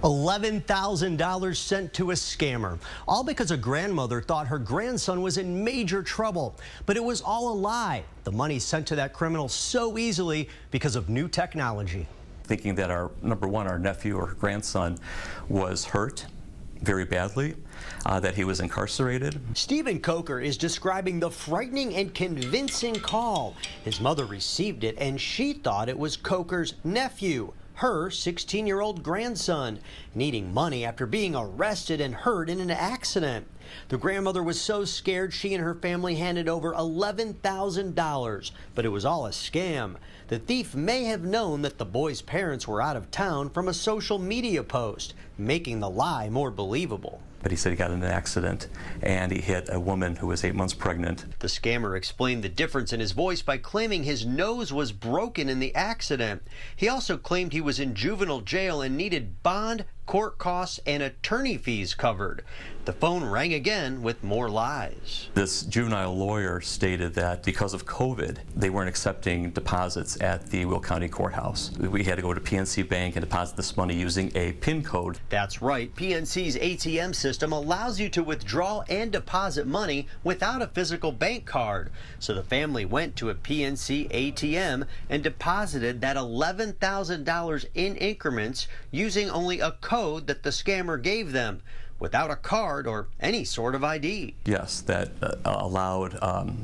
$11,000 sent to a scammer, all because a grandmother thought her grandson was in major trouble. But it was all a lie. The money sent to that criminal so easily because of new technology. Thinking that our nephew or grandson was hurt very badly, that he was incarcerated. Stephen Coker is describing the frightening and convincing call. His mother received it and she thought it was Coker's nephew, her 16-year-old grandson, needing money after being arrested and hurt in an accident. The grandmother was so scared she and her family handed over $11,000, but it was all a scam. The thief may have known that the boy's parents were out of town from a social media post, making the lie more believable. But he said he got in an accident and he hit a woman who was 8 months pregnant. The scammer explained the difference in his voice by claiming his nose was broken in the accident. He also claimed he was in juvenile jail and needed bond, court costs, and attorney fees covered. The phone rang again with more lies. This juvenile lawyer stated that because of COVID, they weren't accepting deposits at the Will County Courthouse. We had to go to PNC Bank and deposit this money using a PIN code. That's right. PNC's ATM system allows you to withdraw and deposit money without a physical bank card. So the family went to a PNC ATM and deposited that $11,000 in increments using only a code that the scammer gave them, without a card or any sort of ID. Yes, that allowed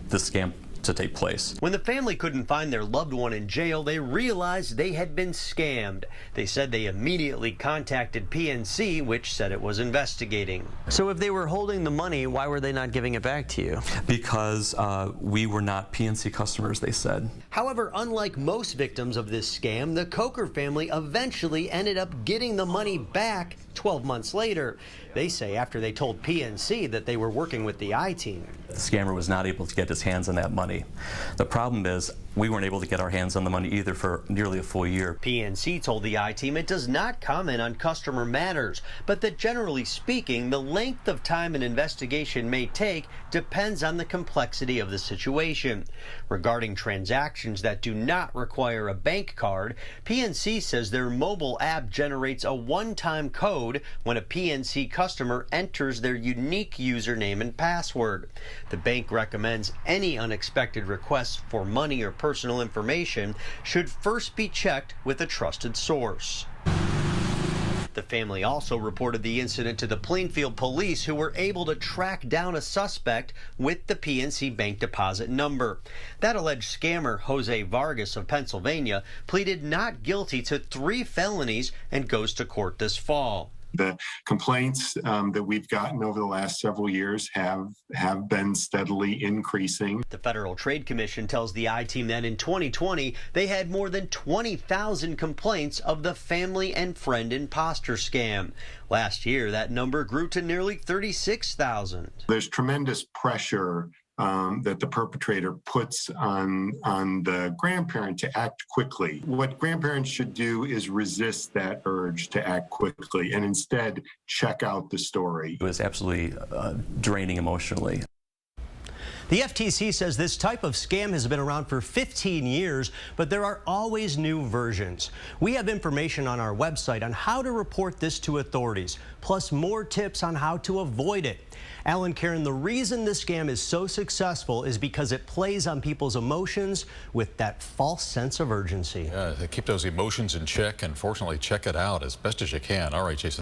the scam to take place. When the family couldn't find their loved one in jail, they realized they had been scammed. They said they immediately contacted PNC, which said it was investigating. So if they were holding the money, why were they not giving it back to you? Because we were not PNC customers, they said. However, unlike most victims of this scam, the Coker family eventually ended up getting the money back 12 months later. They say after they told PNC that they were working with the I-team. The scammer was not able to get his hands on that money. The problem is we weren't able to get our hands on the money either for nearly a full year. PNC told the I-team it does not comment on customer matters, but that generally speaking, the length of time an investigation may take depends on the complexity of the situation. Regarding transactions that do not require a bank card, PNC says their mobile app generates a one-time code when a PNC customer enters their unique username and password. The bank recommends any unexpected requests for money or personal information should first be checked with a trusted source. The family also reported the incident to the Plainfield police, who were able to track down a suspect with the PNC bank deposit number. That alleged scammer, Jose Vargas of Pennsylvania, pleaded not guilty to 3 felonies and goes to court this fall. The complaints that we've gotten over the last several years have been steadily increasing. The Federal Trade Commission tells the I-team that in 2020, they had more than 20,000 complaints of the family and friend imposter scam. Last year, that number grew to nearly 36,000. There's tremendous pressure that the perpetrator puts on the grandparent to act quickly. What grandparents should do is resist that urge to act quickly and instead check out the story. It was absolutely draining emotionally. The FTC says this type of scam has been around for 15 years, but there are always new versions. We have information on our website on how to report this to authorities, plus more tips on how to avoid it. Alan, Karen, the reason this scam is so successful is because it plays on people's emotions with that false sense of urgency. Yeah, keep those emotions in check and fortunately check it out as best as you can. All right, Jason.